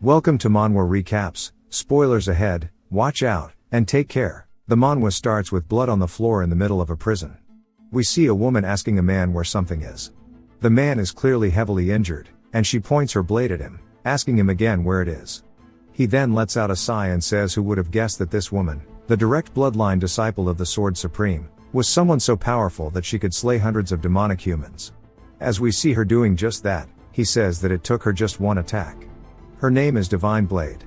Welcome to Manhwa Recaps, spoilers ahead, watch out, and take care. The manhwa starts with blood on the floor in the middle of a prison. We see a woman asking a man where something is. The man is clearly heavily injured, and she points her blade at him, asking him again where it is. He then lets out a sigh and says who would have guessed that this woman, the direct bloodline disciple of the Sword Supreme, was someone so powerful that she could slay hundreds of demonic humans. As we see her doing just that, he says that it took her just one attack. Her name is Divine Blade.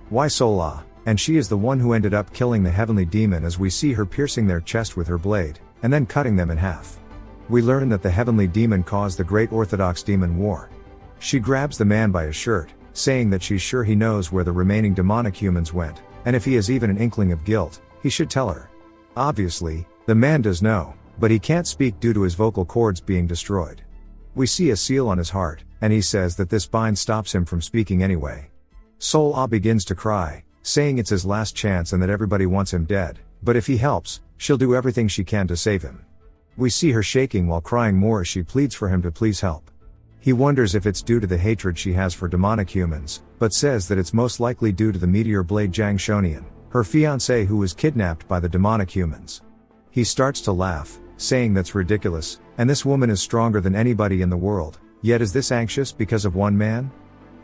Why Sola, and she is the one who ended up killing the heavenly demon as we see her piercing their chest with her blade, and then cutting them in half. We learn that the heavenly demon caused the Great Orthodox Demon War. She grabs the man by his shirt, saying that she's sure he knows where the remaining demonic humans went, and if he has even an inkling of guilt, he should tell her. Obviously, the man does know, but he can't speak due to his vocal cords being destroyed. We see a seal on his heart, and he says that this bind stops him from speaking anyway. Sol-Ah begins to cry, saying it's his last chance and that everybody wants him dead, but if he helps, she'll do everything she can to save him. We see her shaking while crying more as she pleads for him to please help. He wonders if it's due to the hatred she has for demonic humans, but says that it's most likely due to the meteor blade Jang Shonian, her fiancé who was kidnapped by the demonic humans. He starts to laugh, saying that's ridiculous, and this woman is stronger than anybody in the world, yet is this anxious because of one man?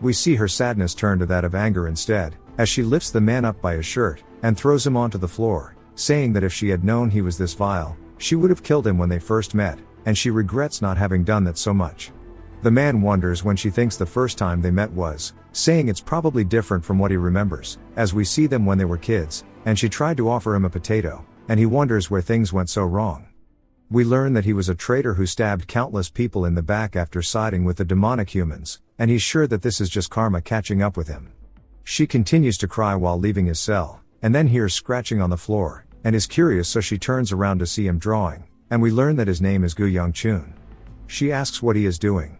We see her sadness turn to that of anger instead, as she lifts the man up by his shirt, and throws him onto the floor, saying that if she had known he was this vile, she would have killed him when they first met, and she regrets not having done that so much. The man wonders when she thinks the first time they met was, saying it's probably different from what he remembers, as we see them when they were kids, and she tried to offer him a potato, and he wonders where things went so wrong. We learn that he was a traitor who stabbed countless people in the back after siding with the demonic humans, and he's sure that this is just karma catching up with him. She continues to cry while leaving his cell, and then hears scratching on the floor, and is curious so she turns around to see him drawing, and we learn that his name is Gu Young-chun. She asks what he is doing.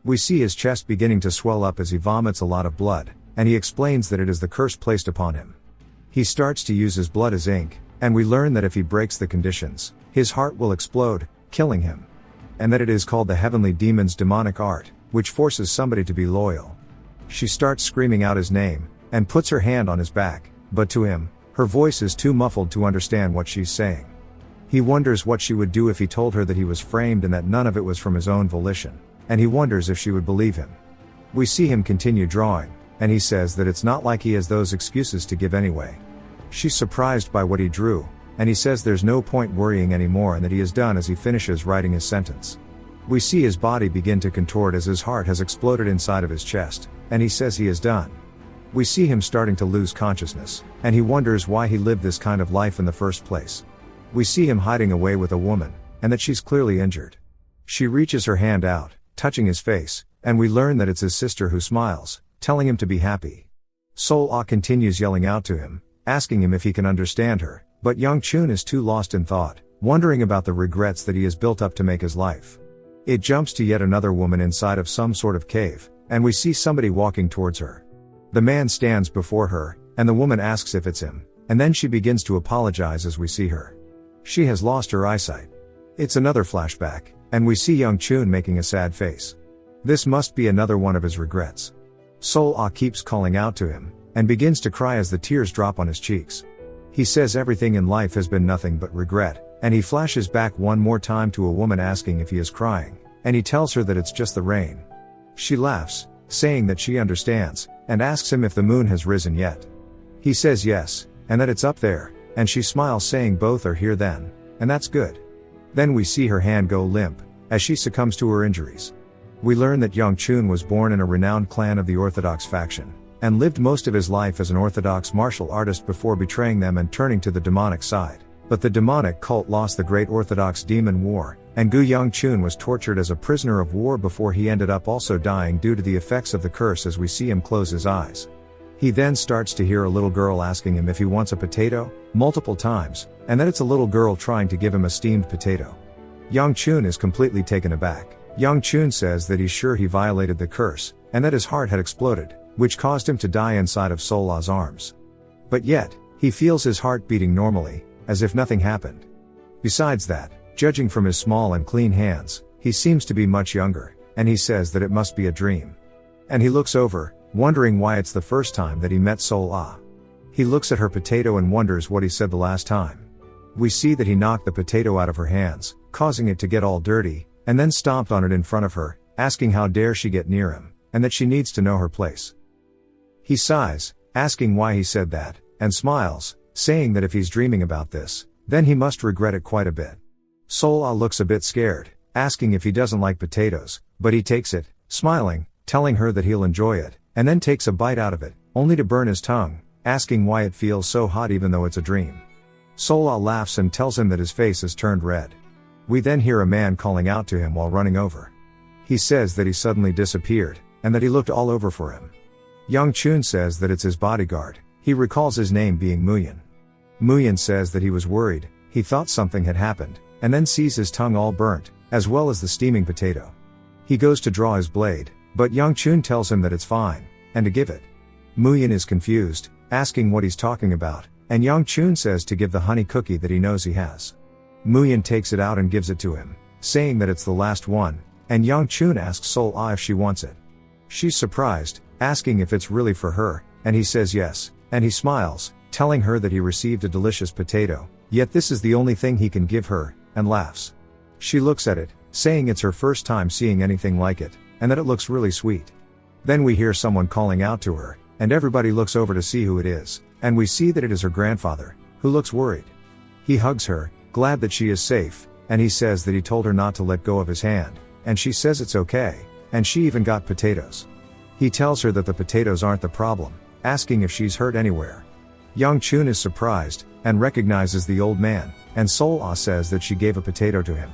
We see his chest beginning to swell up as he vomits a lot of blood, and he explains that it is the curse placed upon him. He starts to use his blood as ink, and we learn that if he breaks the conditions, his heart will explode, killing him. And that it is called the heavenly demon's demonic art, which forces somebody to be loyal. She starts screaming out his name, and puts her hand on his back, but to him, her voice is too muffled to understand what she's saying. He wonders what she would do if he told her that he was framed and that none of it was from his own volition, and he wonders if she would believe him. We see him continue drawing, and he says that it's not like he has those excuses to give anyway. She's surprised by what he drew, and he says there's no point worrying anymore and that he is done as he finishes writing his sentence. We see his body begin to contort as his heart has exploded inside of his chest, and he says he is done. We see him starting to lose consciousness, and he wonders why he lived this kind of life in the first place. We see him hiding away with a woman, and that she's clearly injured. She reaches her hand out, touching his face, and we learn that it's his sister who smiles, telling him to be happy. Sol-Ah continues yelling out to him, asking him if he can understand her, but Young-chun is too lost in thought, wondering about the regrets that he has built up to make his life. It jumps to yet another woman inside of some sort of cave, and we see somebody walking towards her. The man stands before her, and the woman asks if it's him, and then she begins to apologize as we see her. She has lost her eyesight. It's another flashback, and we see Young-chun making a sad face. This must be another one of his regrets. Sol-Ah keeps calling out to him, and begins to cry as the tears drop on his cheeks. He says everything in life has been nothing but regret, and he flashes back one more time to a woman asking if he is crying, and he tells her that it's just the rain. She laughs, saying that she understands, and asks him if the moon has risen yet. He says yes, and that it's up there, and she smiles saying both are here then, and that's good. Then we see her hand go limp, as she succumbs to her injuries. We learn that Young-chun was born in a renowned clan of the Orthodox faction, and lived most of his life as an Orthodox martial artist before betraying them and turning to the demonic side. But the demonic cult lost the Great Orthodox Demon War, and Gu Young-chun was tortured as a prisoner of war before he ended up also dying due to the effects of the curse as we see him close his eyes. He then starts to hear a little girl asking him if he wants a potato, multiple times, and that it's a little girl trying to give him a steamed potato. Young-chun is completely taken aback. Young-chun says that he's sure he violated the curse, and that his heart had exploded, which caused him to die inside of Sol-Ah's arms. But yet, he feels his heart beating normally, as if nothing happened. Besides that, judging from his small and clean hands, he seems to be much younger, and he says that it must be a dream. And he looks over, wondering why it's the first time that he met Sol Ah. He looks at her potato and wonders what he said the last time. We see that he knocked the potato out of her hands, causing it to get all dirty, and then stomped on it in front of her, asking how dare she get near him, and that she needs to know her place. He sighs, asking why he said that, and smiles, saying that if he's dreaming about this, then he must regret it quite a bit. Sol Ah looks a bit scared, asking if he doesn't like potatoes, but he takes it, smiling, telling her that he'll enjoy it, and then takes a bite out of it, only to burn his tongue, asking why it feels so hot even though it's a dream. Sol Ah laughs and tells him that his face has turned red. We then hear a man calling out to him while running over. He says that he suddenly disappeared, and that he looked all over for him. Young Chun says that it's his bodyguard. He recalls his name being Muyin. Muyin says that he was worried, he thought something had happened, and then sees his tongue all burnt, as well as the steaming potato. He goes to draw his blade, but Young Chun tells him that it's fine, and to give it. Muyin is confused, asking what he's talking about, and Young Chun says to give the honey cookie that he knows he has. Muyin takes it out and gives it to him, saying that it's the last one, and Young Chun asks Sol Ah if she wants it. She's surprised, asking if it's really for her, and he says yes, and he smiles, telling her that he received a delicious potato, yet this is the only thing he can give her, and laughs. She looks at it, saying it's her first time seeing anything like it, and that it looks really sweet. Then we hear someone calling out to her, and everybody looks over to see who it is, and we see that it is her grandfather, who looks worried. He hugs her, glad that she is safe, and he says that he told her not to let go of his hand, and she says it's okay, and she even got potatoes. He tells her that the potatoes aren't the problem, asking if she's hurt anywhere. Young Chun is surprised, and recognizes the old man, and Sol Ah says that she gave a potato to him.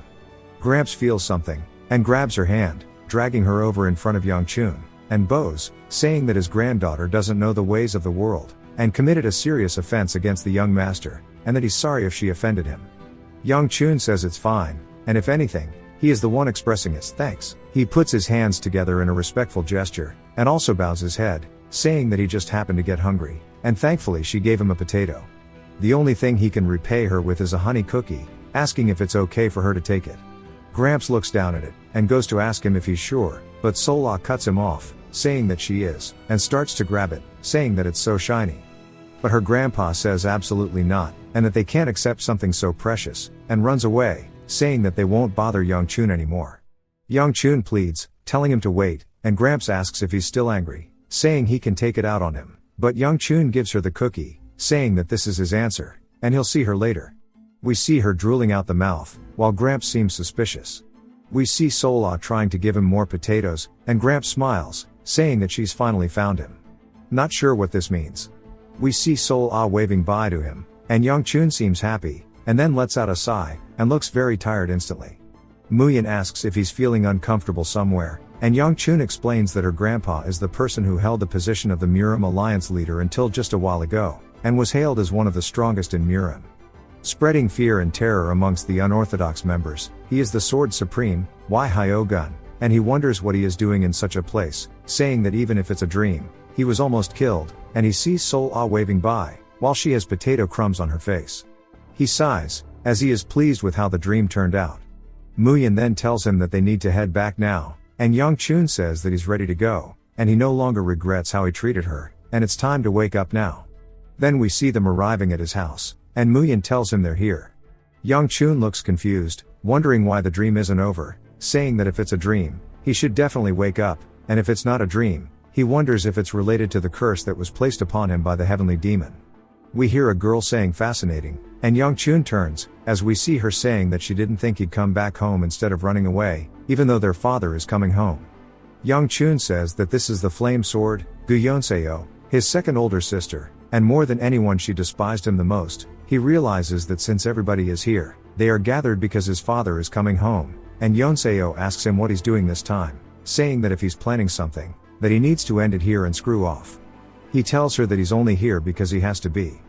Gramps feels something, and grabs her hand, dragging her over in front of Young Chun, and bows, saying that his granddaughter doesn't know the ways of the world, and committed a serious offense against the young master, and that he's sorry if she offended him. Young Chun says it's fine, and if anything, he is the one expressing his thanks. He puts his hands together in a respectful gesture, and also bows his head, saying that he just happened to get hungry, and thankfully she gave him a potato. The only thing he can repay her with is a honey cookie, asking if it's okay for her to take it. Gramps looks down at it, and goes to ask him if he's sure, but Sol Ah cuts him off, saying that she is, and starts to grab it, saying that it's so shiny. But her grandpa says absolutely not, and that they can't accept something so precious, and runs away, saying that they won't bother Young Chun anymore. Young Chun pleads, telling him to wait, and Gramps asks if he's still angry, saying he can take it out on him, but Young Chun gives her the cookie, saying that this is his answer, and he'll see her later. We see her drooling out the mouth, while Gramps seems suspicious. We see Sol Ah trying to give him more potatoes, and Gramps smiles, saying that she's finally found him. Not sure what this means. We see Sol Ah waving bye to him, and Young Chun seems happy, and then lets out a sigh, and looks very tired instantly. Muyin asks if he's feeling uncomfortable somewhere, and Young Chun explains that her grandpa is the person who held the position of the Murim Alliance leader until just a while ago, and was hailed as one of the strongest in Murim. Spreading fear and terror amongst the unorthodox members, he is the Sword Supreme, Hyogun, and he wonders what he is doing in such a place, saying that even if it's a dream, he was almost killed, and he sees Sol Ah waving bye, while she has potato crumbs on her face. He sighs, as he is pleased with how the dream turned out. Muyin then tells him that they need to head back now, and Young Chun says that he's ready to go, and he no longer regrets how he treated her, and it's time to wake up now. Then we see them arriving at his house, and Muyin tells him they're here. Young Chun looks confused, wondering why the dream isn't over, saying that if it's a dream, he should definitely wake up, and if it's not a dream, he wonders if it's related to the curse that was placed upon him by the heavenly demon. We hear a girl saying fascinating, and Young Chun turns, as we see her saying that she didn't think he'd come back home instead of running away, even though their father is coming home. Young Chun says that this is the flame sword, Guyonseo, his second older sister, and more than anyone she despised him the most. He realizes that since everybody is here, they are gathered because his father is coming home, and Yonseo asks him what he's doing this time, saying that if he's planning something, that he needs to end it here and screw off. He tells her that he's only here because he has to be.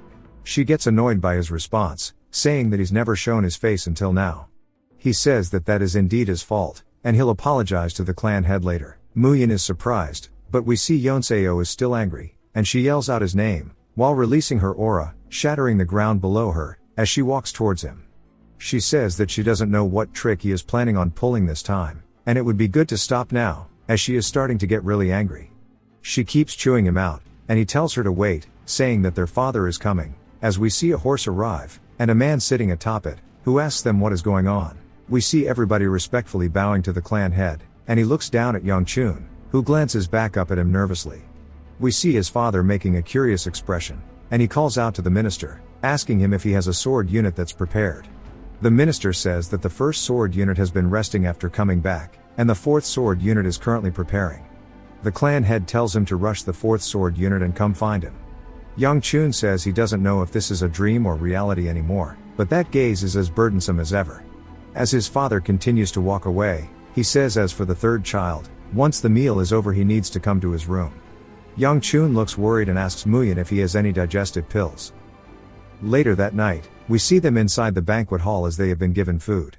She gets annoyed by his response, saying that he's never shown his face until now. He says that that is indeed his fault, and he'll apologize to the clan head later. Muyin is surprised, but we see Yonseo is still angry, and she yells out his name, while releasing her aura, shattering the ground below her, as she walks towards him. She says that she doesn't know what trick he is planning on pulling this time, and it would be good to stop now, as she is starting to get really angry. She keeps chewing him out, and he tells her to wait, saying that their father is coming, as we see a horse arrive, and a man sitting atop it, who asks them what is going on. We see everybody respectfully bowing to the clan head, and he looks down at Young Chun, who glances back up at him nervously. We see his father making a curious expression, and he calls out to the minister, asking him if he has a sword unit that's prepared. The minister says that the first sword unit has been resting after coming back, and the fourth sword unit is currently preparing. The clan head tells him to rush the fourth sword unit and come find him. Young Chun says he doesn't know if this is a dream or reality anymore, but that gaze is as burdensome as ever. As his father continues to walk away, he says as for the third child, once the meal is over he needs to come to his room. Young Chun looks worried and asks Muyin if he has any digestive pills. Later that night, we see them inside the banquet hall as they have been given food.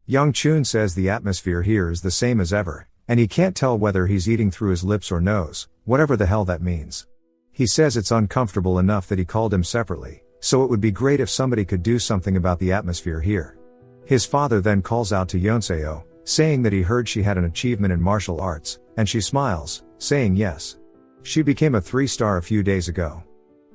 Young Chun says the atmosphere here is the same as ever, and he can't tell whether he's eating through his lips or nose, whatever the hell that means. He says it's uncomfortable enough that he called him separately, so it would be great if somebody could do something about the atmosphere here. His father then calls out to Yonseo, saying that he heard she had an achievement in martial arts, and she smiles, saying yes. She became a 3-star a few days ago.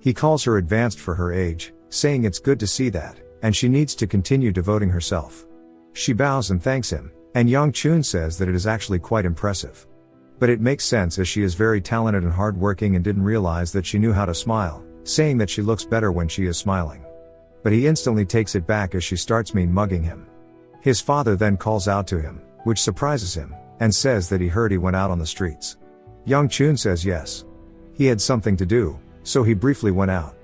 He calls her advanced for her age, saying it's good to see that, and she needs to continue devoting herself. She bows and thanks him, and Young Chun says that it is actually quite impressive. But it makes sense as she is very talented and hardworking and didn't realize that she knew how to smile, saying that she looks better when she is smiling. But he instantly takes it back as she starts mugging him. His father then calls out to him, which surprises him, and says that he heard he went out on the streets. Young Chun says yes. He had something to do, so he briefly went out.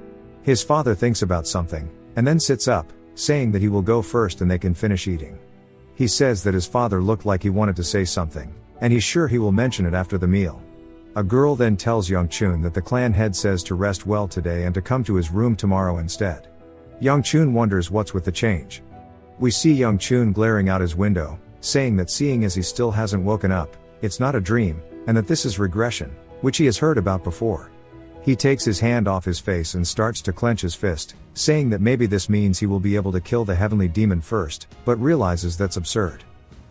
His father thinks about something, and then sits up, saying that he will go first and they can finish eating. He says that his father looked like he wanted to say something, and he's sure he will mention it after the meal. A girl then tells Young Chun that the clan head says to rest well today and to come to his room tomorrow instead. Young Chun wonders what's with the change. We see Young Chun glaring out his window, saying that seeing as he still hasn't woken up, it's not a dream, and that this is regression, which he has heard about before. He takes his hand off his face and starts to clench his fist, saying that maybe this means he will be able to kill the heavenly demon first, but realizes that's absurd.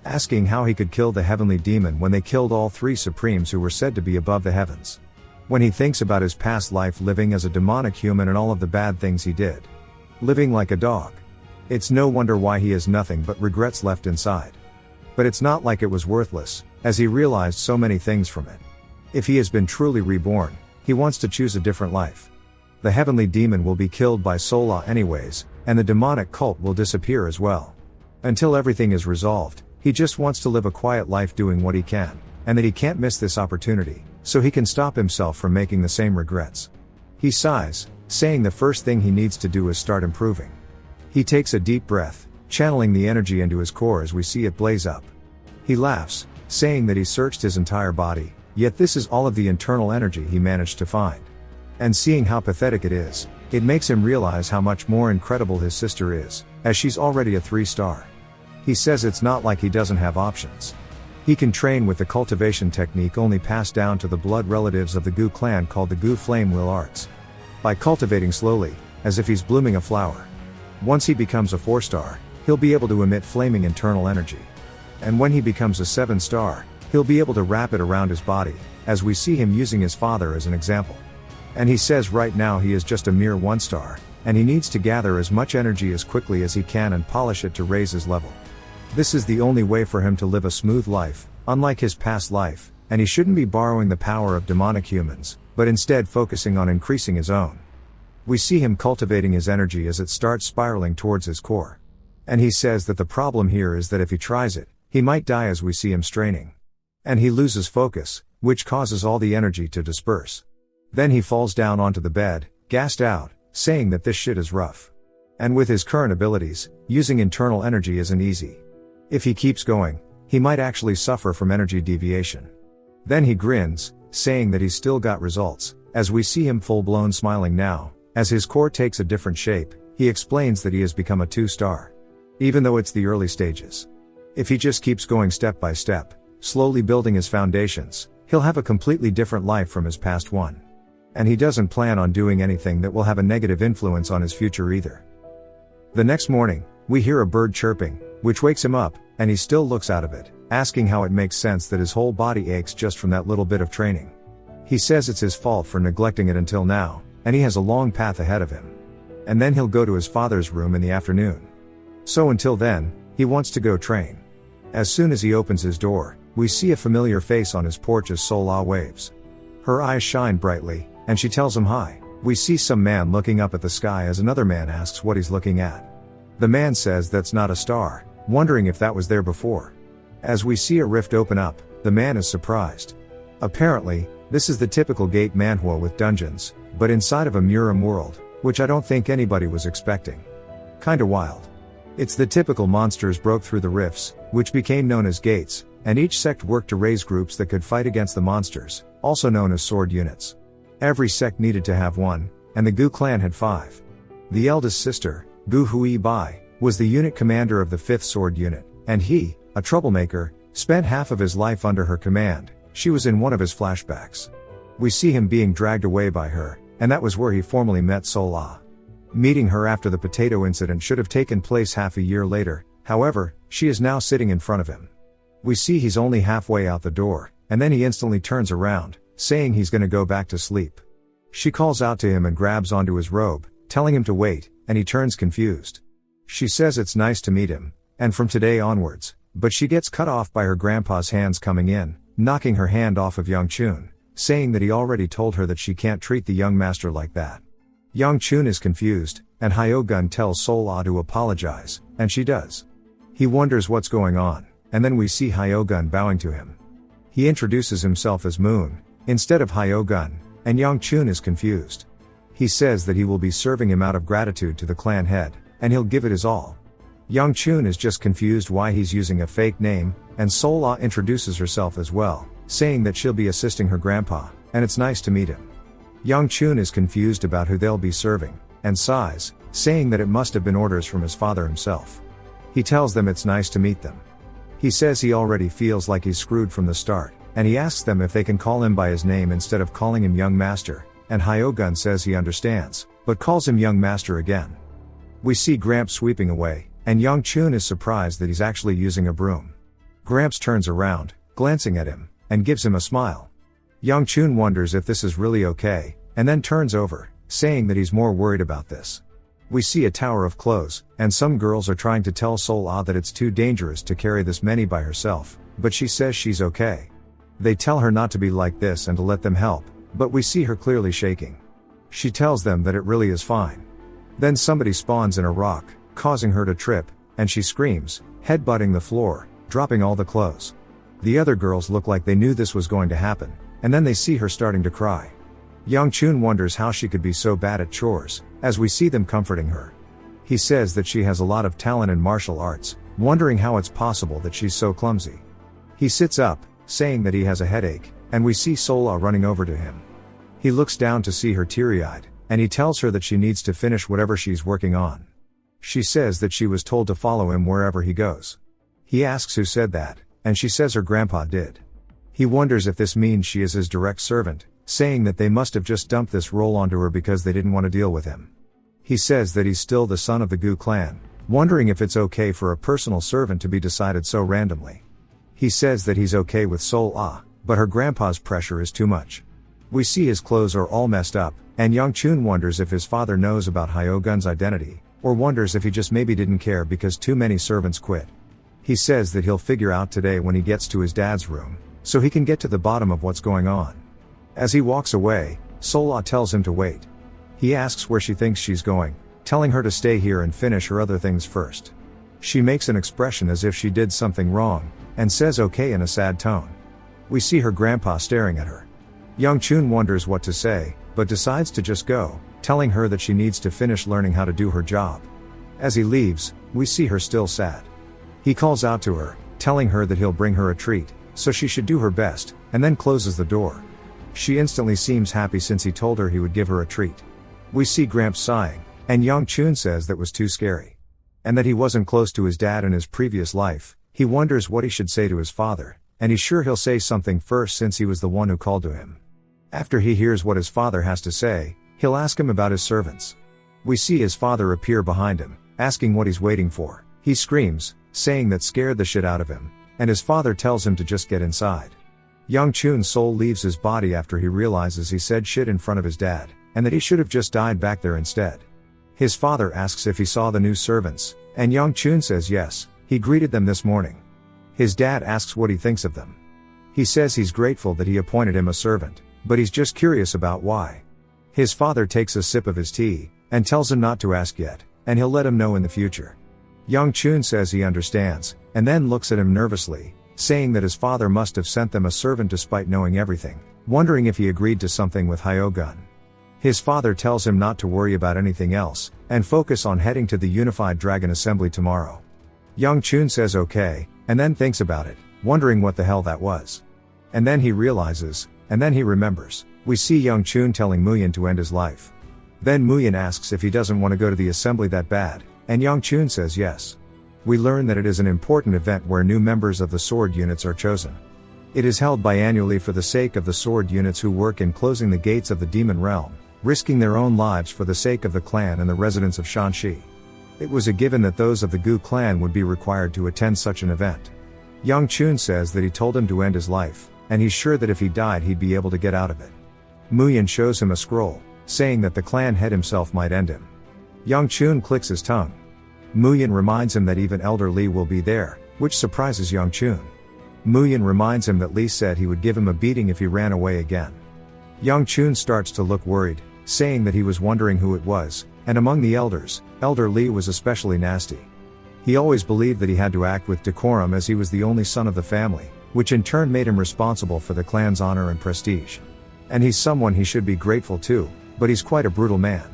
Asking how he could kill the heavenly demon when they killed all 3 supremes who were said to be above the heavens. When he thinks about his past life living as a demonic human and all of the bad things he did. Living like a dog. It's no wonder why he has nothing but regrets left inside. But it's not like it was worthless, as he realized so many things from it. If he has been truly reborn, he wants to choose a different life. The heavenly demon will be killed by Sola anyways, and the demonic cult will disappear as well. Until everything is resolved, he just wants to live a quiet life doing what he can, and that he can't miss this opportunity, so he can stop himself from making the same regrets. He sighs, saying the first thing he needs to do is start improving. He takes a deep breath, channeling the energy into his core as we see it blaze up. He laughs, saying that he searched his entire body, yet this is all of the internal energy he managed to find. And seeing how pathetic it is, it makes him realize how much more incredible his sister is, as she's already a 3-star. He says it's not like he doesn't have options. He can train with the cultivation technique only passed down to the blood relatives of the Gu clan called the Gu Flame Will Arts. By cultivating slowly, as if he's blooming a flower. Once he becomes a 4-star, he'll be able to emit flaming internal energy. And when he becomes a 7-star, he'll be able to wrap it around his body, as we see him using his father as an example. And he says right now he is just a mere 1-star, and he needs to gather as much energy as quickly as he can and polish it to raise his level. This is the only way for him to live a smooth life, unlike his past life, and he shouldn't be borrowing the power of demonic humans, but instead focusing on increasing his own. We see him cultivating his energy as it starts spiraling towards his core. And he says that the problem here is that if he tries it, he might die as we see him straining. And he loses focus, which causes all the energy to disperse. Then he falls down onto the bed, gassed out, saying that this shit is rough. And with his current abilities, using internal energy isn't easy. If he keeps going, he might actually suffer from energy deviation. Then he grins, saying that he's still got results, as we see him full-blown smiling now. As his core takes a different shape, he explains that he has become a 2-star. Even though it's the early stages. If he just keeps going step by step, slowly building his foundations, he'll have a completely different life from his past one. And he doesn't plan on doing anything that will have a negative influence on his future either. The next morning, we hear a bird chirping, which wakes him up, and he still looks out of it, asking how it makes sense that his whole body aches just from that little bit of training. He says it's his fault for neglecting it until now, and he has a long path ahead of him. And then he'll go to his father's room in the afternoon. So until then, he wants to go train. As soon as he opens his door, we see a familiar face on his porch as Sol-Ah waves. Her eyes shine brightly, and she tells him hi. We see some man looking up at the sky as another man asks what he's looking at. The man says that's not a star, wondering if that was there before. As we see a rift open up, the man is surprised. Apparently, this is the typical gate manhwa with dungeons, but inside of a Muram world, which I don't think anybody was expecting. Kinda wild. It's the typical monsters broke through the rifts, which became known as gates, and each sect worked to raise groups that could fight against the monsters, also known as sword units. Every sect needed to have one, and the Gu clan had 5. The eldest sister, Gu Hui Bai, was the unit commander of the 5th sword unit, and he, a troublemaker, spent half of his life under her command. She was in one of his flashbacks. We see him being dragged away by her, and that was where he formally met Sol-Ah. Meeting her after the potato incident should have taken place half a year later, however, she is now sitting in front of him. We see he's only halfway out the door, and then he instantly turns around, saying he's gonna go back to sleep. She calls out to him and grabs onto his robe, telling him to wait, and he turns confused. She says it's nice to meet him, and from today onwards, but she gets cut off by her grandpa's hands coming in, knocking her hand off of Young Chun, saying that he already told her that she can't treat the young master like that. Young Chun is confused, and Hyogun tells Sol-Ah to apologize, and she does. He wonders what's going on, and then we see Hyogun bowing to him. He introduces himself as Moon, instead of Hyogun, and Young Chun is confused. He says that he will be serving him out of gratitude to the clan head, and he'll give it his all. Young Chun is just confused why he's using a fake name, and Sol-Ah introduces herself as well, saying that she'll be assisting her grandpa, and it's nice to meet him. Young Chun is confused about who they'll be serving, and sighs, saying that it must have been orders from his father himself. He tells them it's nice to meet them. He says he already feels like he's screwed from the start, and he asks them if they can call him by his name instead of calling him Young Master, and Hyogun says he understands, but calls him Young Master again. We see Gramps sweeping away, and Young Chun is surprised that he's actually using a broom. Gramps turns around, glancing at him, and gives him a smile. Young Chun wonders if this is really okay, and then turns over, saying that he's more worried about this. We see a tower of clothes, and some girls are trying to tell Sol-Ah that it's too dangerous to carry this many by herself, but she says she's okay. They tell her not to be like this and to let them help, but we see her clearly shaking. She tells them that it really is fine. Then somebody spawns in a rock, causing her to trip, and she screams, headbutting the floor, dropping all the clothes. The other girls look like they knew this was going to happen, and then they see her starting to cry. Young Chun wonders how she could be so bad at chores, as we see them comforting her. He says that she has a lot of talent in martial arts, wondering how it's possible that she's so clumsy. He sits up, saying that he has a headache, and we see Sol-Ah running over to him. He looks down to see her teary-eyed, and he tells her that she needs to finish whatever she's working on. She says that she was told to follow him wherever he goes. He asks who said that, and she says her grandpa did. He wonders if this means she is his direct servant, saying that they must have just dumped this role onto her because they didn't want to deal with him. He says that he's still the son of the Gu clan, wondering if it's okay for a personal servant to be decided so randomly. He says that he's okay with Sol-Ah, but her grandpa's pressure is too much. We see his clothes are all messed up, and Young Chun wonders if his father knows about Hyogun's identity, or wonders if he just maybe didn't care because too many servants quit. He says that he'll figure out today when he gets to his dad's room, so he can get to the bottom of what's going on. As he walks away, Sol-Ah tells him to wait. He asks where she thinks she's going, telling her to stay here and finish her other things first. She makes an expression as if she did something wrong, and says okay in a sad tone. We see her grandpa staring at her. Young Chun wonders what to say, but decides to just go, telling her that she needs to finish learning how to do her job. As he leaves, we see her still sad. He calls out to her, telling her that he'll bring her a treat, so she should do her best, and then closes the door. She instantly seems happy since he told her he would give her a treat. We see Gramps sighing, and Young Chun says that was too scary. And that he wasn't close to his dad in his previous life. He wonders what he should say to his father, and he's sure he'll say something first since he was the one who called to him. After he hears what his father has to say, he'll ask him about his servants. We see his father appear behind him, asking what he's waiting for. He screams, saying that scared the shit out of him, and his father tells him to just get inside. Young Chun's soul leaves his body after he realizes he said shit in front of his dad, and that he should have just died back there instead. His father asks if he saw the new servants, and Young Chun says yes, he greeted them this morning. His dad asks what he thinks of them. He says he's grateful that he appointed him a servant, but he's just curious about why. His father takes a sip of his tea, and tells him not to ask yet, and he'll let him know in the future. Young Chun says he understands, and then looks at him nervously, saying that his father must have sent them a servant despite knowing everything, wondering if he agreed to something with Hyogun. His father tells him not to worry about anything else, and focus on heading to the Unified Dragon Assembly tomorrow. Young Chun says okay, and then thinks about it, wondering what the hell that was. And then he realizes, and then he remembers. We see Young Chun telling Muyin to end his life. Then Muyin asks if he doesn't want to go to the assembly that bad, and Young Chun says yes. We learn that it is an important event where new members of the sword units are chosen. It is held biannually for the sake of the sword units who work in closing the gates of the demon realm, risking their own lives for the sake of the clan and the residents of Shanxi. It was a given that those of the Gu clan would be required to attend such an event. Young Chun says that he told him to end his life, and he's sure that if he died he'd be able to get out of it. Muyin shows him a scroll, saying that the clan head himself might end him. Young Chun clicks his tongue. Muyin reminds him that even Elder Li will be there, which surprises Young Chun. Muyin reminds him that Li said he would give him a beating if he ran away again. Young Chun starts to look worried, saying that he was wondering who it was, and among the elders, Elder Li was especially nasty. He always believed that he had to act with decorum as he was the only son of the family, which in turn made him responsible for the clan's honor and prestige. And he's someone he should be grateful to, but he's quite a brutal man.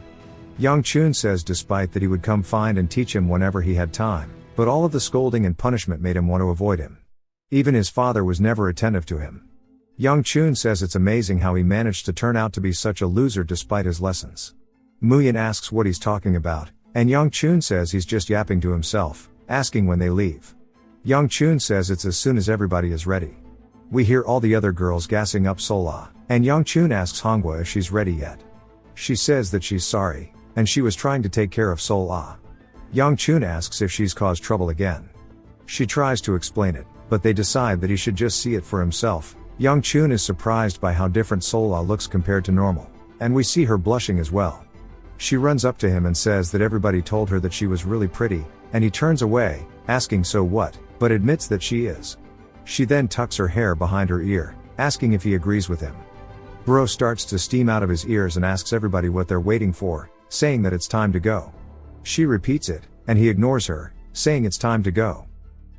Young Chun says despite that he would come find and teach him whenever he had time, but all of the scolding and punishment made him want to avoid him. Even his father was never attentive to him. Young Chun says it's amazing how he managed to turn out to be such a loser despite his lessons. Muyin asks what he's talking about, and Young Chun says he's just yapping to himself, asking when they leave. Young Chun says it's as soon as everybody is ready. We hear all the other girls gassing up Sola, and Young Chun asks Hongwa if she's ready yet. She says that she's sorry, and she was trying to take care of Sola. Young Chun asks if she's caused trouble again. She tries to explain it, but they decide that he should just see it for himself. Young Chun is surprised by how different Sola looks compared to normal, and we see her blushing as well. She runs up to him and says that everybody told her that she was really pretty, and he turns away, asking so what, but admits that she is. She then tucks her hair behind her ear, asking if he agrees with him. Bro starts to steam out of his ears and asks everybody what they're waiting for, saying that it's time to go. She repeats it, and he ignores her, saying it's time to go.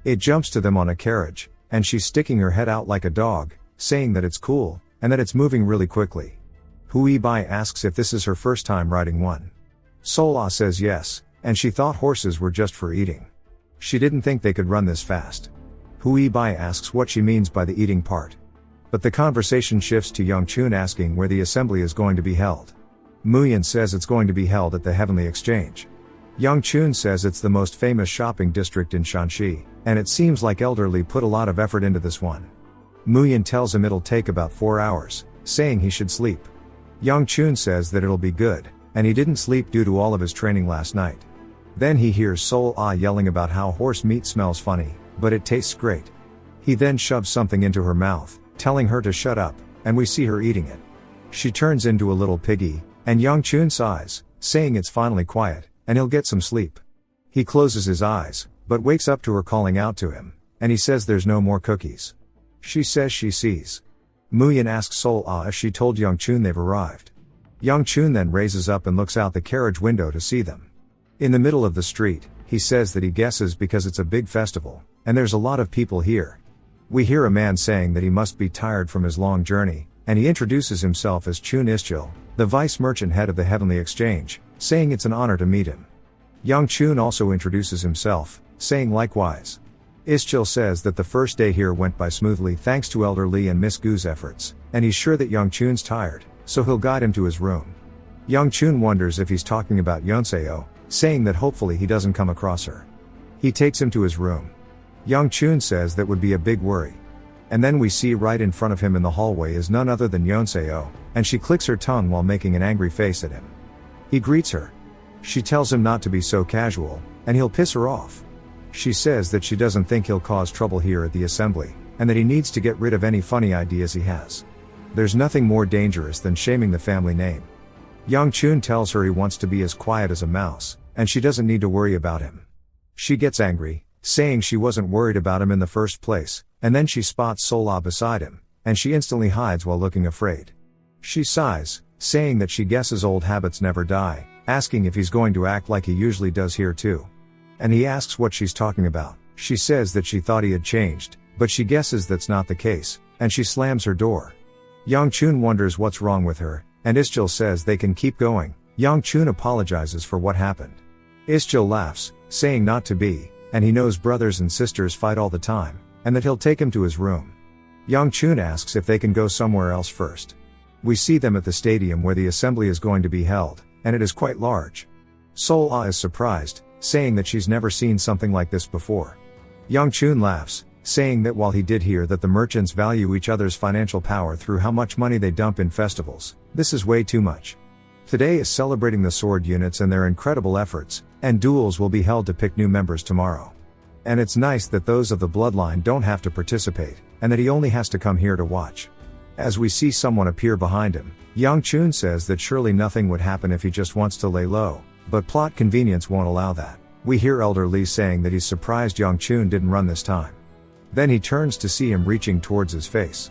It jumps to them on a carriage, and she's sticking her head out like a dog, saying that it's cool, and that it's moving really quickly. Hui Bai asks if this is her first time riding one. Sola says yes, and she thought horses were just for eating. She didn't think they could run this fast. Hui Bai asks what she means by the eating part. But the conversation shifts to Young Chun asking where the assembly is going to be held. Muyin says it's going to be held at the Heavenly Exchange. Young Chun says it's the most famous shopping district in Shanxi, and it seems like Elder Li put a lot of effort into this one. Muyin tells him it'll take about 4 hours, saying he should sleep. Young Chun says that it'll be good, and he didn't sleep due to all of his training last night. Then he hears Sol Ah yelling about how horse meat smells funny, but it tastes great. He then shoves something into her mouth, telling her to shut up, and we see her eating it. She turns into a little piggy, and Young Chun sighs, saying it's finally quiet, and he'll get some sleep. He closes his eyes, but wakes up to her calling out to him, and he says there's no more cookies. She says she sees. Muyin asks Sol Ah if she told Young Chun they've arrived. Young Chun then raises up and looks out the carriage window to see them. In the middle of the street, he says that he guesses because it's a big festival, and there's a lot of people here. We hear a man saying that he must be tired from his long journey, and he introduces himself as Chun Ischil, the vice merchant head of the Heavenly Exchange, saying it's an honor to meet him. Young Chun also introduces himself, saying likewise. Ischil says that the first day here went by smoothly thanks to Elder Li and Miss Gu's efforts, and he's sure that Young Chun's tired, so he'll guide him to his room. Young Chun wonders if he's talking about Yonseo, saying that hopefully he doesn't come across her. He takes him to his room. Young Chun says that would be a big worry. And then we see right in front of him in the hallway is none other than Yonseo, and she clicks her tongue while making an angry face at him. He greets her. She tells him not to be so casual, and he'll piss her off. She says that she doesn't think he'll cause trouble here at the assembly, and that he needs to get rid of any funny ideas he has. There's nothing more dangerous than shaming the family name. Young Chun tells her he wants to be as quiet as a mouse, and she doesn't need to worry about him. She gets angry, saying she wasn't worried about him in the first place, and then she spots Sola beside him, and she instantly hides while looking afraid. She sighs, saying that she guesses old habits never die, asking if he's going to act like he usually does here too. And he asks what she's talking about. She says that she thought he had changed, but she guesses that's not the case, and she slams her door. Young Chun wonders what's wrong with her, and Ischil says they can keep going. Young Chun apologizes for what happened. Ischil laughs, saying not to be, and he knows brothers and sisters fight all the time, and that he'll take him to his room. Young Chun asks if they can go somewhere else first. We see them at the stadium where the assembly is going to be held, and it is quite large. Sol-Ah is surprised, saying that she's never seen something like this before. Young Chun laughs, saying that while he did hear that the merchants value each other's financial power through how much money they dump in festivals, this is way too much. Today is celebrating the sword units and their incredible efforts, and duels will be held to pick new members tomorrow. And it's nice that those of the bloodline don't have to participate, and that he only has to come here to watch. As we see someone appear behind him, Young Chun says that surely nothing would happen if he just wants to lay low, but plot convenience won't allow that. We hear Elder Lee saying that he's surprised Young Chun didn't run this time. Then he turns to see him reaching towards his face.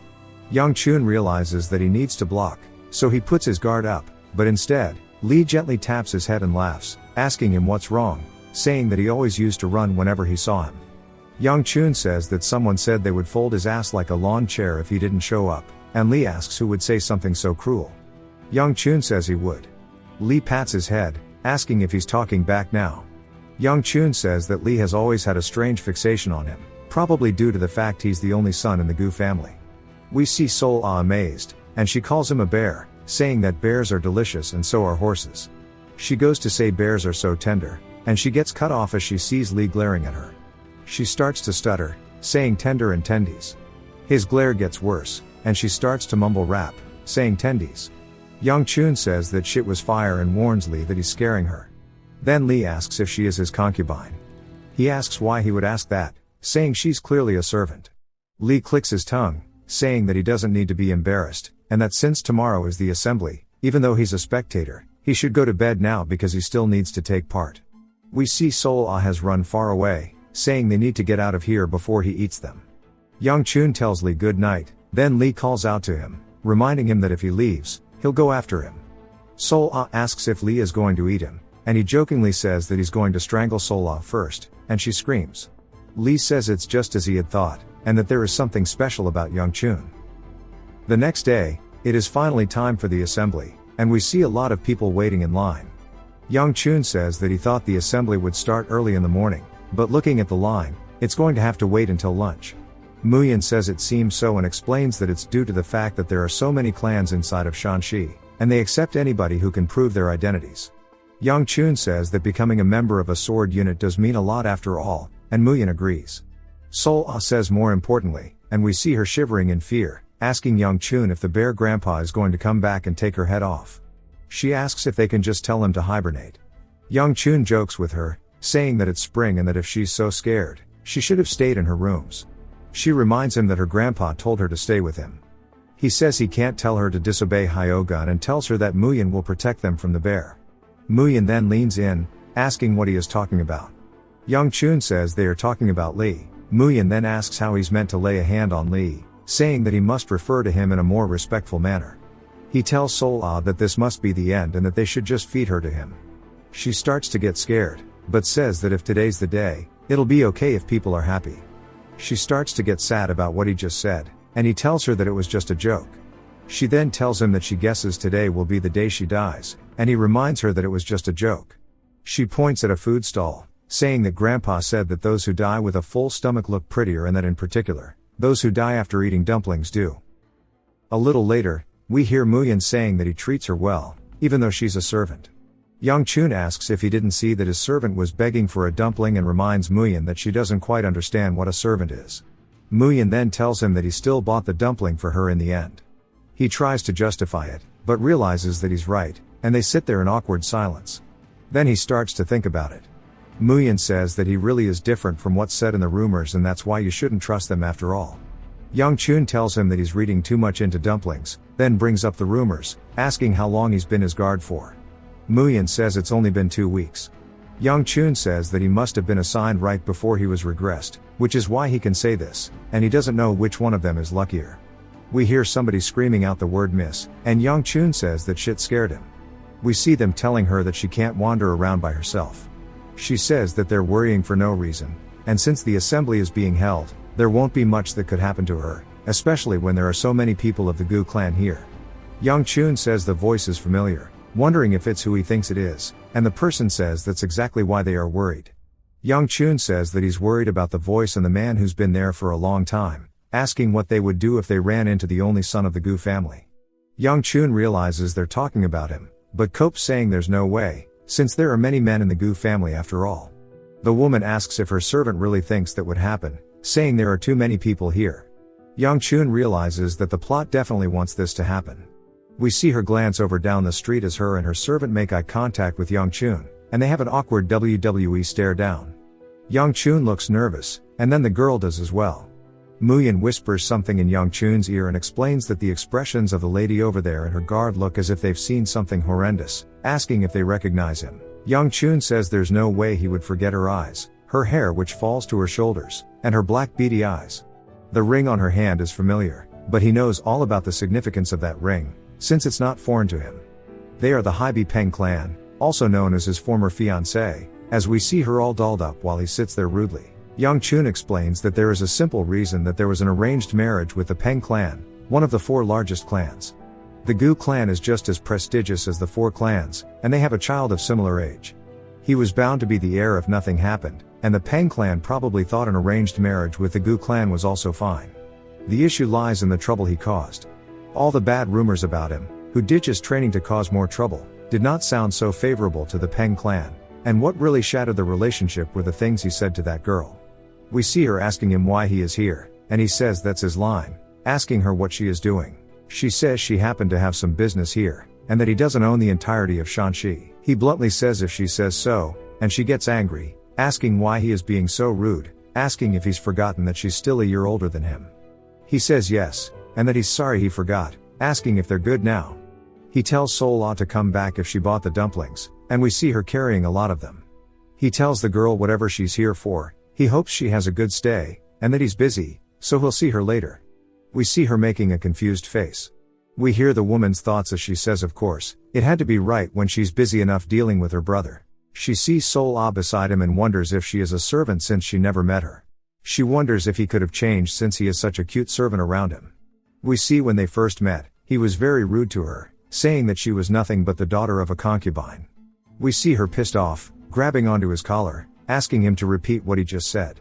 Young Chun realizes that he needs to block, so he puts his guard up, but instead, Lee gently taps his head and laughs, asking him what's wrong, saying that he always used to run whenever he saw him. Young Chun says that someone said they would fold his ass like a lawn chair if he didn't show up, and Lee asks who would say something so cruel. Young Chun says he would. Lee pats his head, asking if he's talking back now. Young Chun says that Lee has always had a strange fixation on him, probably due to the fact he's the only son in the Gu family. We see Sol-Ah amazed, and she calls him a bear, saying that bears are delicious and so are horses. She goes to say bears are so tender, and she gets cut off as she sees Lee glaring at her. She starts to stutter, saying tender and tendies. His glare gets worse, and she starts to mumble rap, saying tendies. Young Chun says that shit was fire and warns Lee that he's scaring her. Then Lee asks if she is his concubine. He asks why he would ask that, saying she's clearly a servant. Lee clicks his tongue, saying that he doesn't need to be embarrassed, and that since tomorrow is the assembly, even though he's a spectator, he should go to bed now because he still needs to take part. We see Sol-Ah has run far away, saying they need to get out of here before he eats them. Young Chun tells Lee good night, then Lee calls out to him, reminding him that if he leaves, he'll go after him. Sol-Ah asks if Lee is going to eat him, and he jokingly says that he's going to strangle Sol-Ah first, and she screams. Lee says it's just as he had thought, and that there is something special about Young Chun. The next day, it is finally time for the assembly, and we see a lot of people waiting in line. Young Chun says that he thought the assembly would start early in the morning, but looking at the line, it's going to have to wait until lunch. Muyin says it seems so and explains that it's due to the fact that there are so many clans inside of Shanxi, and they accept anybody who can prove their identities. Young Chun says that becoming a member of a sword unit does mean a lot after all, and Muyin agrees. Sol-Ah says more importantly, and we see her shivering in fear, asking Young Chun if the bear grandpa is going to come back and take her head off. She asks if they can just tell him to hibernate. Young Chun jokes with her, saying that it's spring and that if she's so scared, she should have stayed in her rooms. She reminds him that her grandpa told her to stay with him. He says he can't tell her to disobey Hyogun and tells her that Muyin will protect them from the bear. Muyin then leans in, asking what he is talking about. Young Chun says they are talking about Lee. Muyin then asks how he's meant to lay a hand on Lee, saying that he must refer to him in a more respectful manner. He tells Sol-Ah that this must be the end and that they should just feed her to him. She starts to get scared, but says that if today's the day, it'll be okay if people are happy. She starts to get sad about what he just said, and he tells her that it was just a joke. She then tells him that she guesses today will be the day she dies, and he reminds her that it was just a joke. She points at a food stall, saying that Grandpa said that those who die with a full stomach look prettier and that in particular, those who die after eating dumplings do. A little later, we hear Muyin saying that he treats her well, even though she's a servant. Young Chun asks if he didn't see that his servant was begging for a dumpling and reminds Muyin that she doesn't quite understand what a servant is. Muyin then tells him that he still bought the dumpling for her in the end. He tries to justify it, but realizes that he's right, and they sit there in awkward silence. Then he starts to think about it. Muyin says that he really is different from what's said in the rumors and that's why you shouldn't trust them after all. Young Chun tells him that he's reading too much into dumplings, then brings up the rumors, asking how long he's been his guard for. Muyan says it's only been 2 weeks. Young Chun says that he must have been assigned right before he was regressed, which is why he can say this, and he doesn't know which one of them is luckier. We hear somebody screaming out the word miss, and Young Chun says that shit scared him. We see them telling her that she can't wander around by herself. She says that they're worrying for no reason, and since the assembly is being held, there won't be much that could happen to her, especially when there are so many people of the Gu clan here. Young Chun says the voice is familiar, wondering if it's who he thinks it is, and the person says that's exactly why they are worried. Young Chun says that he's worried about the voice and the man who's been there for a long time, asking what they would do if they ran into the only son of the Gu family. Young Chun realizes they're talking about him, but copes saying there's no way, since there are many men in the Gu family after all. The woman asks if her servant really thinks that would happen, saying there are too many people here. Young Chun realizes that the plot definitely wants this to happen. We see her glance over down the street as her and her servant make eye contact with Young Chun, and they have an awkward WWE stare down. Young Chun looks nervous, and then the girl does as well. Muyan whispers something in Young Chun's ear and explains that the expressions of the lady over there and her guard look as if they've seen something horrendous, asking if they recognize him. Young Chun says there's no way he would forget her eyes, her hair which falls to her shoulders, and her black beady eyes. The ring on her hand is familiar, but he knows all about the significance of that ring, since it's not foreign to him. They are the Haibi Peng clan, also known as his former fiancée, as we see her all dolled up while he sits there rudely. Young Chun explains that there is a simple reason that there was an arranged marriage with the Peng clan, one of the 4 largest clans. The Gu clan is just as prestigious as the 4 clans, and they have a child of similar age. He was bound to be the heir if nothing happened, and the Peng clan probably thought an arranged marriage with the Gu clan was also fine. The issue lies in the trouble he caused. All the bad rumors about him, who ditches training to cause more trouble, did not sound so favorable to the Peng clan, and what really shattered the relationship were the things he said to that girl. We see her asking him why he is here, and he says that's his line, asking her what she is doing. She says she happened to have some business here, and that he doesn't own the entirety of Shanxi. He bluntly says if she says so, and she gets angry, asking why he is being so rude, asking if he's forgotten that she's still a year older than him. He says yes, and that he's sorry he forgot, asking if they're good now. He tells Sol-Ah to come back if she bought the dumplings, and we see her carrying a lot of them. He tells the girl whatever she's here for, he hopes she has a good stay, and that he's busy, so he'll see her later. We see her making a confused face. We hear the woman's thoughts as she says of course, it had to be right when she's busy enough dealing with her brother. She sees Sol-Ah beside him and wonders if she is a servant since she never met her. She wonders if he could have changed since he is such a cute servant around him. We see when they first met, he was very rude to her, saying that she was nothing but the daughter of a concubine. We see her pissed off, grabbing onto his collar, asking him to repeat what he just said.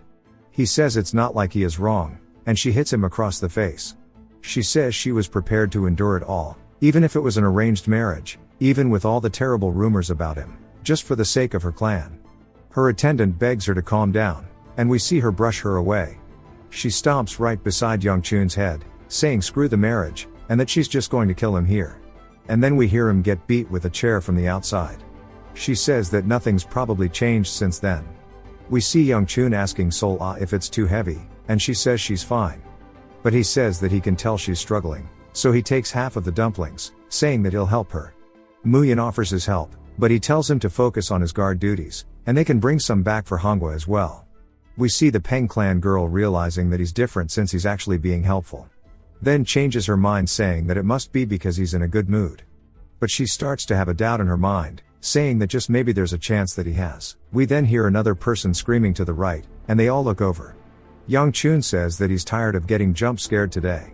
He says it's not like he is wrong, and she hits him across the face. She says she was prepared to endure it all, even if it was an arranged marriage, even with all the terrible rumors about him, just for the sake of her clan. Her attendant begs her to calm down, and we see her brush her away. She stomps right beside Young Chun's head, saying screw the marriage, and that she's just going to kill him here. And then we hear him get beat with a chair from the outside. She says that nothing's probably changed since then. We see Young Chun asking Sol-Ah if it's too heavy, and she says she's fine. But he says that he can tell she's struggling, so he takes half of the dumplings, saying that he'll help her. Muyan offers his help, but he tells him to focus on his guard duties, and they can bring some back for Manhwa as well. We see the Peng clan girl realizing that he's different since he's actually being helpful. Then changes her mind saying that it must be because he's in a good mood. But she starts to have a doubt in her mind, saying that just maybe there's a chance that he has. We then hear another person screaming to the right, and they all look over. Young Chun says that he's tired of getting jump scared today.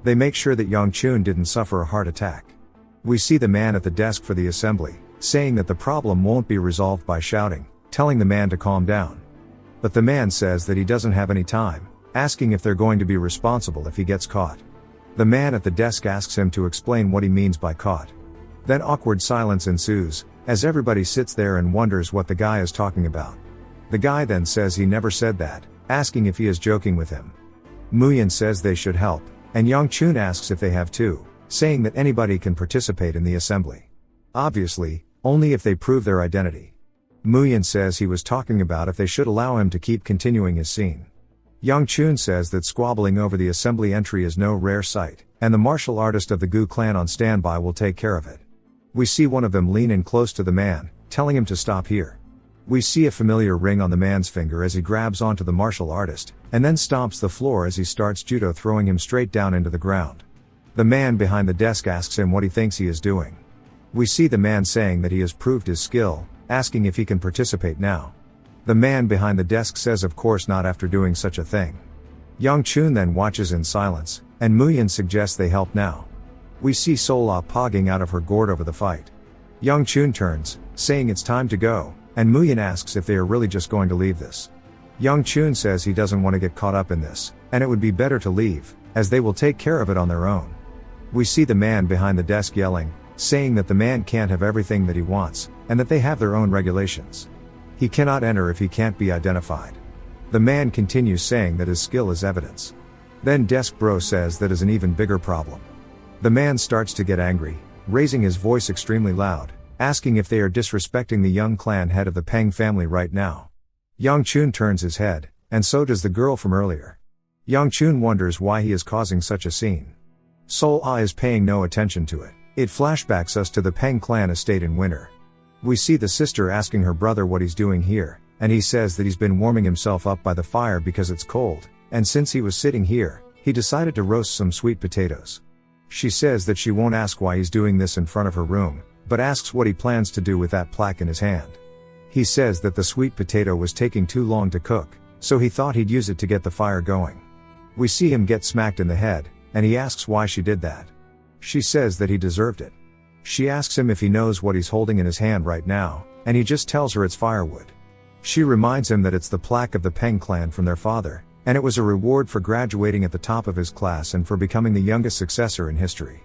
They make sure that Young Chun didn't suffer a heart attack. We see the man at the desk for the assembly, saying that the problem won't be resolved by shouting, telling the man to calm down. But the man says that he doesn't have any time, asking if they're going to be responsible if he gets caught. The man at the desk asks him to explain what he means by caught. Then awkward silence ensues, as everybody sits there and wonders what the guy is talking about. The guy then says he never said that, asking if he is joking with him. Muyan says they should help, and Young Chun asks if they have too, saying that anybody can participate in the assembly. Obviously, only if they prove their identity. Muyan says he was talking about if they should allow him to keep continuing his scene. Young Chun says that squabbling over the assembly entry is no rare sight, and the martial artist of the Gu clan on standby will take care of it. We see one of them lean in close to the man, telling him to stop here. We see a familiar ring on the man's finger as he grabs onto the martial artist, and then stomps the floor as he starts judo, throwing him straight down into the ground. The man behind the desk asks him what he thinks he is doing. We see the man saying that he has proved his skill, asking if he can participate now. The man behind the desk says of course not after doing such a thing. Young Chun then watches in silence, and Muyin suggests they help now. We see Sola pogging out of her gourd over the fight. Young Chun turns, saying it's time to go, and Muyin asks if they are really just going to leave this. Young Chun says he doesn't want to get caught up in this, and it would be better to leave, as they will take care of it on their own. We see the man behind the desk yelling, saying that the man can't have everything that he wants, and that they have their own regulations. He cannot enter if he can't be identified. The man continues saying that his skill is evidence. Then Desk Bro says that is an even bigger problem. The man starts to get angry, raising his voice extremely loud, asking if they are disrespecting the young clan head of the Peng family right now. Young Chun turns his head, and so does the girl from earlier. Young Chun wonders why he is causing such a scene. Sol Ah is paying no attention to it. It flashbacks us to the Peng clan estate in winter. We see the sister asking her brother what he's doing here, and he says that he's been warming himself up by the fire because it's cold, and since he was sitting here, he decided to roast some sweet potatoes. She says that she won't ask why he's doing this in front of her room, but asks what he plans to do with that plaque in his hand. He says that the sweet potato was taking too long to cook, so he thought he'd use it to get the fire going. We see him get smacked in the head, and he asks why she did that. She says that he deserved it. She asks him if he knows what he's holding in his hand right now, and he just tells her it's firewood. She reminds him that it's the plaque of the Peng clan from their father, and it was a reward for graduating at the top of his class and for becoming the youngest successor in history.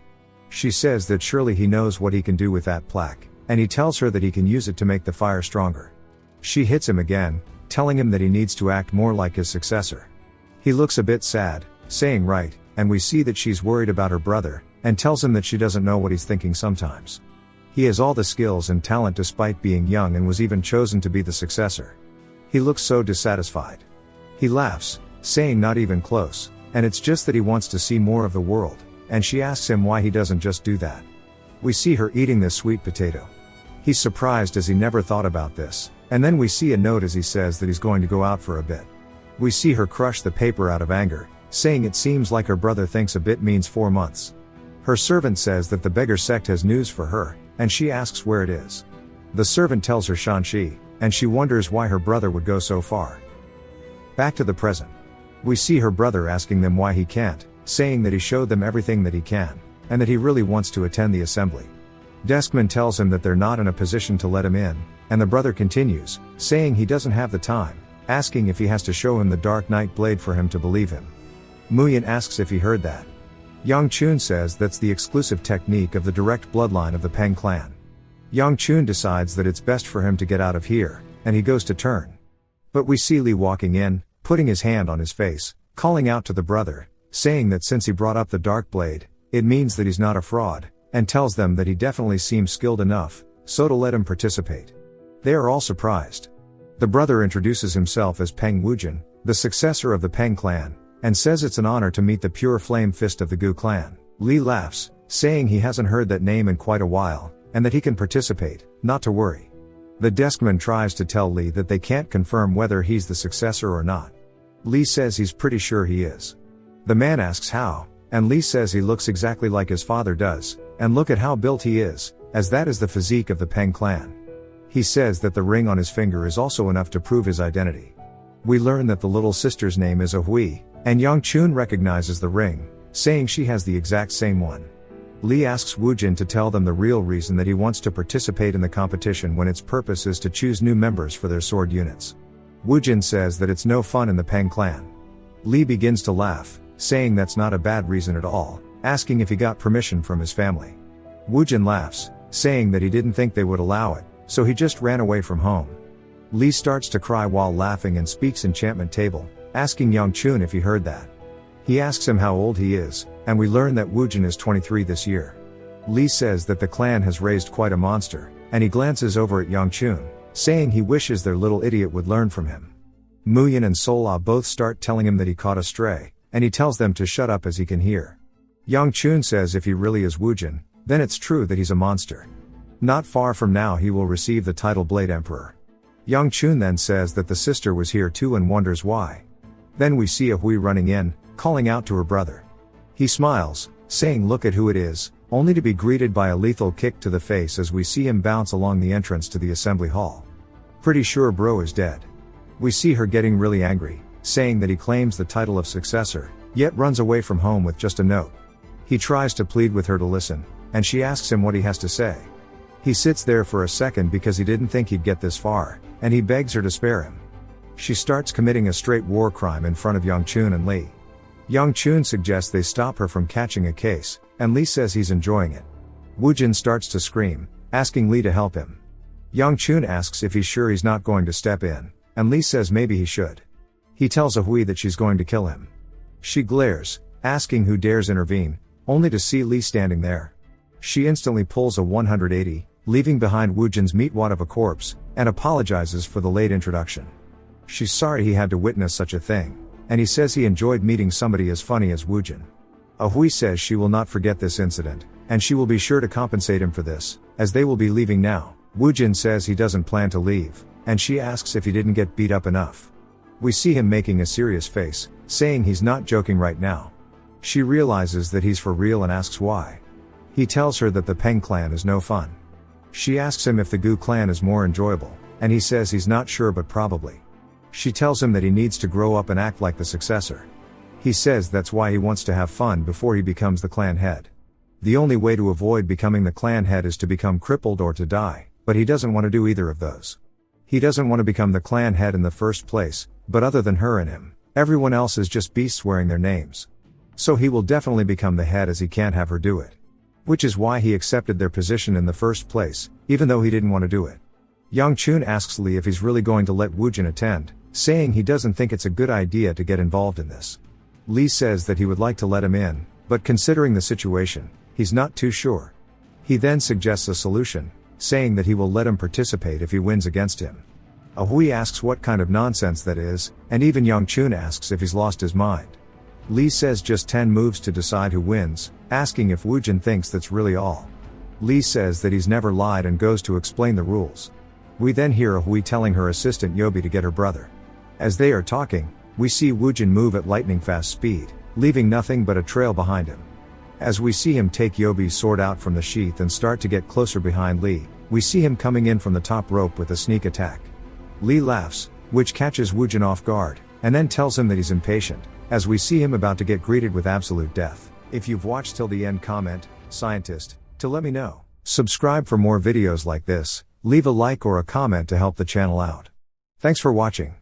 She says that surely he knows what he can do with that plaque, and he tells her that he can use it to make the fire stronger. She hits him again, telling him that he needs to act more like his successor. He looks a bit sad, saying right, and we see that she's worried about her brother, and tells him that she doesn't know what he's thinking sometimes. He has all the skills and talent despite being young and was even chosen to be the successor. He looks so dissatisfied. He laughs, saying not even close, and it's just that he wants to see more of the world, and she asks him why he doesn't just do that. We see her eating this sweet potato. He's surprised as he never thought about this, and then we see a note as he says that he's going to go out for a bit. We see her crush the paper out of anger, saying it seems like her brother thinks a bit means 4 months. Her servant says that the beggar sect has news for her, and she asks where it is. The servant tells her Shanxi, and she wonders why her brother would go so far. Back to the present. We see her brother asking them why he can't, saying that he showed them everything that he can, and that he really wants to attend the assembly. Deskman tells him that they're not in a position to let him in, and the brother continues, saying he doesn't have the time, asking if he has to show him the Dark Knight blade for him to believe him. Muyin asks if he heard that. Young Chun says that's the exclusive technique of the direct bloodline of the Peng clan. Young Chun decides that it's best for him to get out of here, and he goes to turn. But we see Lee walking in, putting his hand on his face, calling out to the brother, saying that since he brought up the dark blade, it means that he's not a fraud, and tells them that he definitely seems skilled enough, so to let him participate. They are all surprised. The brother introduces himself as Peng Wujin, the successor of the Peng clan, and says it's an honor to meet the pure flame fist of the Gu clan. Lee laughs, saying he hasn't heard that name in quite a while, and that he can participate, not to worry. The deskman tries to tell Lee that they can't confirm whether he's the successor or not. Lee says he's pretty sure he is. The man asks how, and Lee says he looks exactly like his father does, and look at how built he is, as that is the physique of the Peng clan. He says that the ring on his finger is also enough to prove his identity. We learn that the little sister's name is Ahui, and Young Chun recognizes the ring, saying she has the exact same one. Lee asks Wujin to tell them the real reason that he wants to participate in the competition when its purpose is to choose new members for their sword units. Wujin says that it's no fun in the Peng clan. Lee begins to laugh, saying that's not a bad reason at all, asking if he got permission from his family. Wujin laughs, saying that he didn't think they would allow it, so he just ran away from home. Lee starts to cry while laughing and speaks enchantment table, asking Young Chun if he heard that. He asks him how old he is, and we learn that Wujin is 23 this year. Lee says that the clan has raised quite a monster, and he glances over at Young Chun, saying he wishes their little idiot would learn from him. Muyin and Sola both start telling him that he caught a stray, and he tells them to shut up as he can hear. Yang Chun says if he really is Woojin, then it's true that he's a monster. Not far from now he will receive the title Blade Emperor. Yang Chun then says that the sister was here too and wonders why. Then we see Hui running in, calling out to her brother. He smiles, saying look at who it is, only to be greeted by a lethal kick to the face as we see him bounce along the entrance to the assembly hall. Pretty sure bro is dead. We see her getting really angry, saying that he claims the title of successor, yet runs away from home with just a note. He tries to plead with her to listen, and she asks him what he has to say. He sits there for a second because he didn't think he'd get this far, and he begs her to spare him. She starts committing a straight war crime in front of Yang Chun and Lee. Yang Chun suggests they stop her from catching a case, and Lee says he's enjoying it. Woojin starts to scream, asking Lee to help him. Yang Chun asks if he's sure he's not going to step in, and Lee says maybe he should. He tells Hui that she's going to kill him. She glares, asking who dares intervene, only to see Lee standing there. She instantly pulls a 180, leaving behind Woojin's meatwad of a corpse, and apologizes for the late introduction. She's sorry he had to witness such a thing, and he says he enjoyed meeting somebody as funny as Woojin. Hui says she will not forget this incident, and she will be sure to compensate him for this, as they will be leaving now. Woojin says he doesn't plan to leave, and she asks if he didn't get beat up enough. We see him making a serious face, saying he's not joking right now. She realizes that he's for real and asks why. He tells her that the Peng clan is no fun. She asks him if the Gu clan is more enjoyable, and he says he's not sure but probably. She tells him that he needs to grow up and act like the successor. He says that's why he wants to have fun before he becomes the clan head. The only way to avoid becoming the clan head is to become crippled or to die, but he doesn't want to do either of those. He doesn't want to become the clan head in the first place, but other than her and him, everyone else is just beasts wearing their names. So he will definitely become the head as he can't have her do it. Which is why he accepted their position in the first place, even though he didn't want to do it. Yang Chun asks Lee if he's really going to let Woojin attend, saying he doesn't think it's a good idea to get involved in this. Lee says that he would like to let him in, but considering the situation, he's not too sure. He then suggests a solution, saying that he will let him participate if he wins against him. Hui asks what kind of nonsense that is, and even Yang Chun asks if he's lost his mind. Lee says just 10 moves to decide who wins, asking if Woojin thinks that's really all. Lee says that he's never lied and goes to explain the rules. We then hear Hui telling her assistant Yobi to get her brother. As they are talking, we see Woojin move at lightning fast speed, leaving nothing but a trail behind him. As we see him take Yobi's sword out from the sheath and start to get closer behind Lee, we see him coming in from the top rope with a sneak attack. Lee laughs, which catches Woojin off guard, and then tells him that he's impatient, as we see him about to get greeted with absolute death. If you've watched till the end, comment, scientist, to let me know. Subscribe for more videos like this, leave a like or a comment to help the channel out. Thanks for watching.